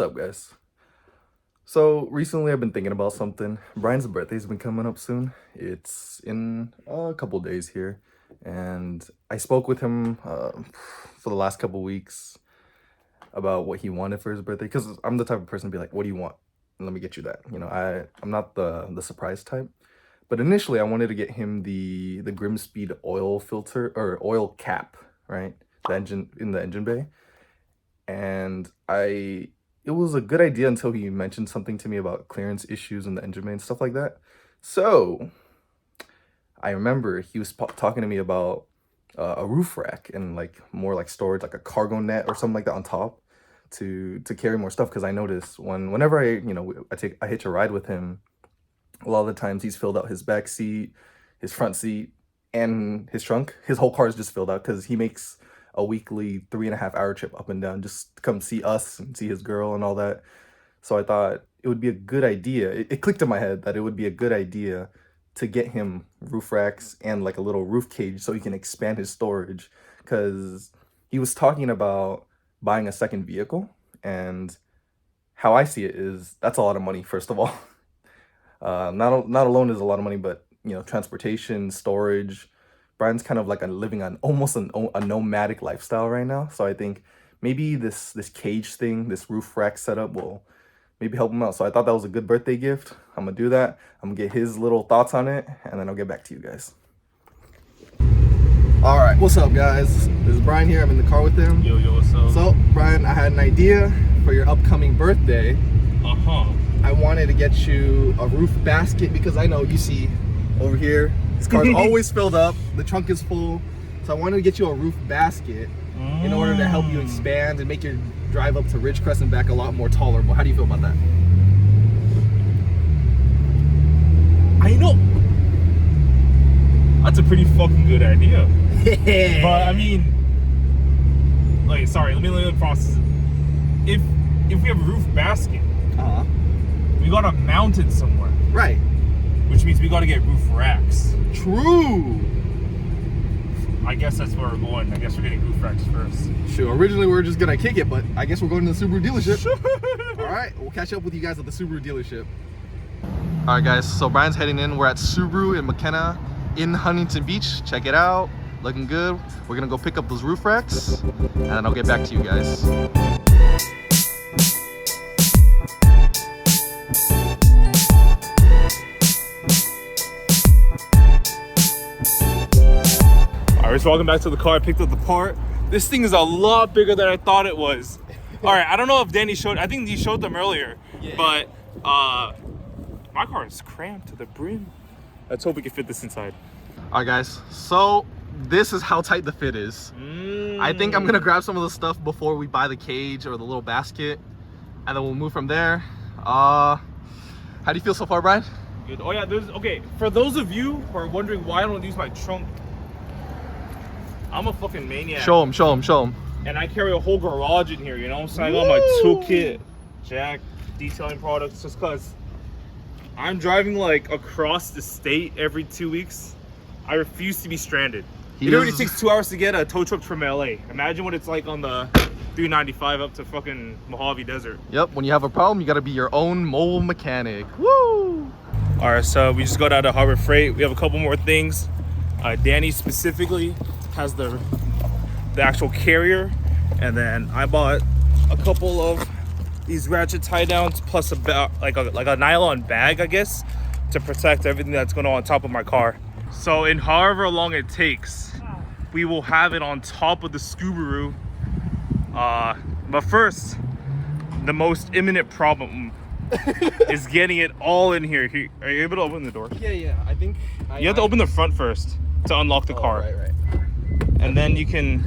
up, guys? So recently I've been thinking about something. Brian's birthday's been coming up soon. It's in a couple days here, and I spoke with him for the last couple weeks about what he wanted for his birthday, because I'm the type of person to be like, what do you want? Let me get you that. You know, I'm not the surprise type. But initially I wanted to get him the Grimspeed oil filter or oil cap, right? The engine in the engine bay. And it was a good idea until he mentioned something to me about clearance issues in the engine bay and stuff like that. So I remember he was talking to me about a roof rack and like more like storage, like a cargo net or something like that on top to carry more stuff. Because I noticed whenever I hitch a ride with him, a lot of the times he's filled out his back seat, his front seat, and his trunk. His whole car is just filled out because he makes a weekly 3.5-hour trip up and down just to come see us and see his girl and all that. So I thought it would be a good idea. It clicked in my head that it would be a good idea to get him roof racks and like a little roof cage so he can expand his storage, because he was talking about buying a second vehicle, and how I see it is that's a lot of money, first of all. Not alone is a lot of money, but transportation, storage. Brian's kind of like living on almost a nomadic lifestyle right now. So I think maybe this cage thing, this roof rack setup will maybe help him out. So I thought that was a good birthday gift. I'm gonna do that. I'm gonna get his little thoughts on it, and then I'll get back to you guys. All right, what's up, guys? This is Brian here. I'm in the car with him. Yo, what's up? So, Brian, I had an idea for your upcoming birthday. I wanted to get you a roof basket, because I know you see over here, this car's always filled up. The trunk is full. So I wanted to get you a roof basket in order to help you expand and make your drive up to Ridgecrest and back a lot more tolerable. How do you feel about that? I know. That's a pretty fucking good idea. But I mean, like, sorry, let me process it. If we have a roof basket, we gotta mount it somewhere. Right. Which means we gotta get roof racks. True. I guess that's where we're going. I guess we're getting roof racks first. Sure. Originally we were just gonna kick it, but I guess we're going to the Subaru dealership. All right, we'll catch up with you guys at the Subaru dealership. All right, guys. So Brian's heading in. We're at Subaru in McKenna in Huntington Beach. Check it out. Looking good. We're gonna go pick up those roof racks, and then I'll get back to you guys. Alright, so welcome back to the car. I picked up the part. This thing is a lot bigger than I thought it was. Alright, I don't know if Danny showed, I think he showed them earlier, but my car is cramped to the brim. Let's hope we can fit this inside. Alright, guys, so this is how tight the fit is. I think I'm gonna grab some of the stuff before we buy the cage or the little basket, and then we'll move from there. How do you feel so far, Brian? Good. Oh yeah, okay, for those of you who are wondering why I don't use my trunk, I'm a fucking maniac. Show him. And I carry a whole garage in here, you know? So I got my toolkit, jack, detailing products, just cause I'm driving like across the state every 2 weeks. I refuse to be stranded. It already takes 2 hours to get a tow truck from LA. Imagine what it's like on the 395 up to fucking Mojave Desert. Yep, when you have a problem, you gotta be your own mobile mechanic. Woo! All right, so we just got out of Harbor Freight. We have a couple more things. Danny specifically has the actual carrier, and then I bought a couple of these ratchet tie downs, plus about like a nylon bag, I guess, to protect everything that's going on top of my car. So in however long it takes, we will have it on top of the Subaru. But first, the most imminent problem is getting it all in here. Are you able to open the door? Yeah, I think you have to open the front first to unlock the car. Right. And then you can,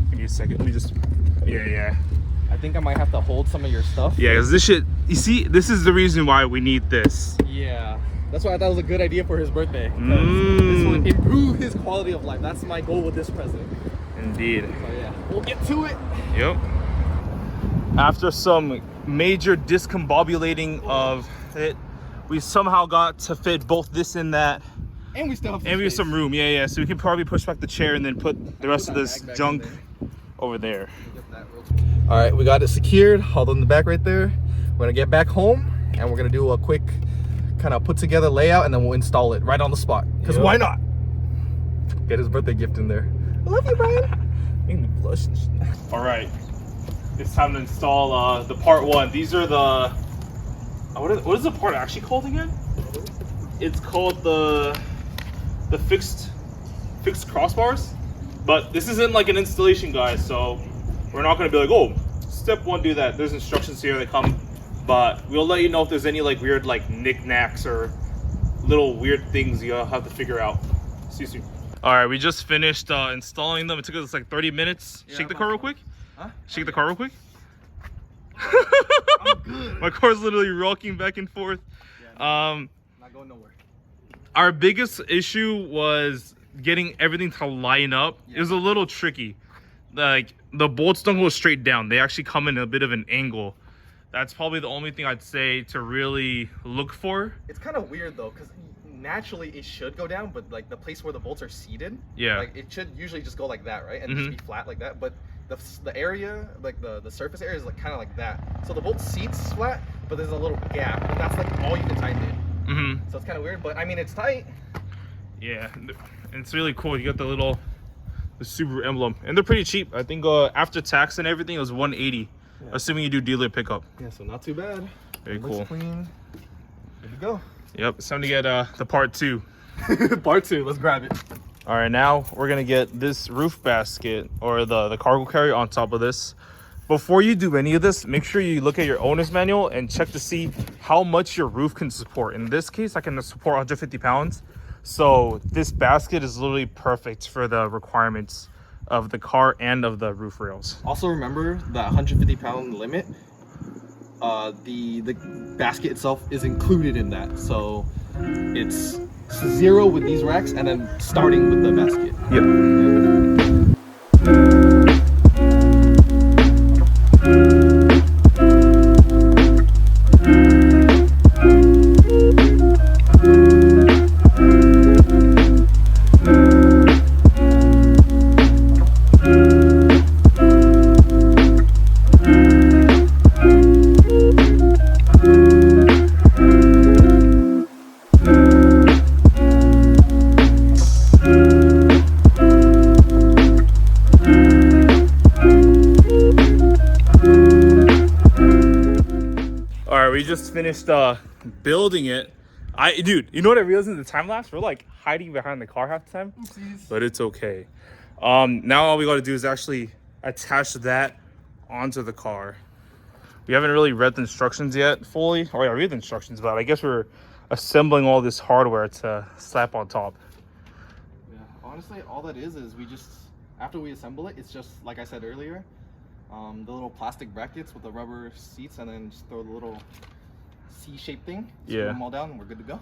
give me a second, let me just, yeah. I think I might have to hold some of your stuff. Yeah, because this shit, you see, this is the reason why we need this. Yeah, that's why I thought it was a good idea for his birthday. This will improve his quality of life. That's my goal with this present. Indeed. So yeah, we'll get to it. Yep. After some major discombobulating of it, we somehow got to fit both this and that. And we still have we have some room, yeah. So we can probably push back the chair and then put the rest of this junk over there. All right, we got it secured, hauled in the back right there. We're gonna get back home and we're gonna do a quick kind of put together layout, and then we'll install it right on the spot. Because why not? Get his birthday gift in there. I love you, Bryan. Make me blush. All right, it's time to install the part one. These are the what is the part actually called again? It's called the fixed crossbars. But this isn't like an installation, guys, so we're not gonna be like, oh, step one, do that. There's instructions here that come, but we'll let you know if there's any like weird like knickknacks or little weird things you'll have to figure out. See you soon. All right, we just finished installing them. It took us like 30 minutes. Yeah, shake the car real quick. Huh? Shake the car real quick. I'm good. My car's literally rocking back and forth. Yeah, not going nowhere. Our biggest issue was getting everything to line up. Yeah. It was a little tricky. Like the bolts don't go straight down. They actually come in a bit of an angle. That's probably the only thing I'd say to really look for. It's kind of weird though, because naturally it should go down, but like the place where the bolts are seated, yeah, like it should usually just go like that, right? And just be flat like that. But the area, like the surface area, is like kind of like that. So the bolt seats flat, but there's a little gap, and that's like all you can tighten it. So it's kind of weird, but I mean it's tight. Yeah, and it's really cool. You got the Subaru emblem, and they're pretty cheap. I think after tax and everything, it was $180, assuming you do dealer pickup. Yeah, so not too bad. Very cool. Clean. Good to go. Yep, it's time to get the part two. Part two. Let's grab it. All right, now we're gonna get this roof basket or the cargo carrier on top of this. Before you do any of this, make sure you look at your owner's manual and check to see how much your roof can support. In this case, I can support 150 pounds. So this basket is literally perfect for the requirements of the car and of the roof rails. Also remember that 150-pound limit. The basket itself is included in that. So it's 0 with these racks and then starting with the basket. Yep. We just finished building it. Dude, you know what I realized in the time lapse? We're like hiding behind the car half the time. Oopsies. But it's okay. Now all we got to do is actually attach that onto the car. We haven't really read the instructions yet fully. Oh yeah, read the instructions, but I guess we're assembling all this hardware to slap on top. Yeah, honestly, all that is we just, after we assemble it, it's just like I said earlier, the little plastic brackets with the rubber seats, and then just throw the little C-shaped thing. Screw them all down, and we're good to go.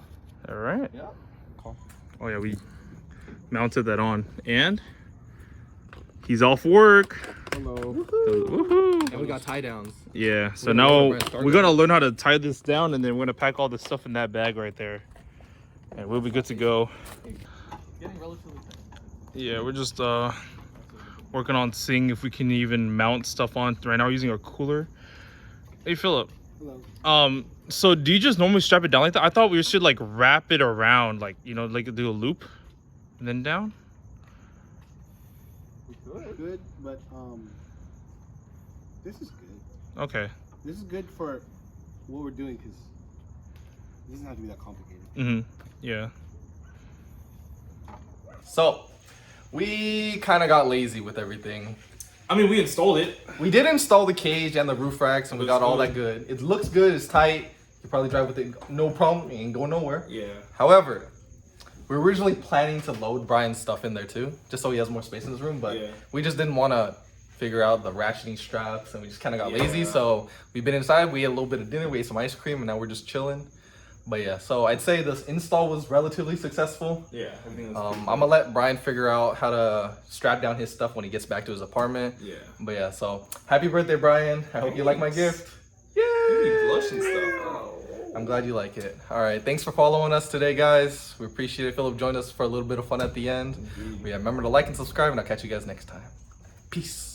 All right. Yeah. Cool. Oh yeah, we mounted that on, and he's off work. Hello. Woohoo. Woohoo. And we got tie downs. Yeah. So now we're gonna learn how to tie this down, and then we're gonna pack all the stuff in that bag right there, and we'll be good to go. Getting relatively tight. Yeah, we're just working on seeing if we can even mount stuff on. Right now we're using our cooler. Hey Philip. Hello. So do you just normally strap it down like that? I thought we should like wrap it around, like, you know, like do a loop and then down. We could, but this is good. Okay. This is good for what we're doing because it doesn't have to be that complicated. Yeah. So we kind of got lazy with everything. I mean, we installed it. We did install the cage and the roof racks, and we got all that good. It looks good. It's tight. You probably drive with it, no problem. You ain't going nowhere. Yeah. However, we were originally planning to load Bryan's stuff in there too, just so he has more space in his room. But we just didn't want to figure out the ratcheting straps, and we just kind of got lazy. So we've been inside. We ate a little bit of dinner. We ate some ice cream, and now we're just chilling. But yeah, so I'd say this install was relatively successful. Yeah, everything was I'm gonna let Bryan figure out how to strap down his stuff when he gets back to his apartment. Yeah. But yeah, so happy birthday, Bryan. I hope you like my gift. Yay! Blush and stuff. I'm glad you like it. All right, thanks for following us today, guys. We appreciate it. Philip joined us for a little bit of fun at the end. Yeah, remember to like and subscribe, and I'll catch you guys next time. Peace.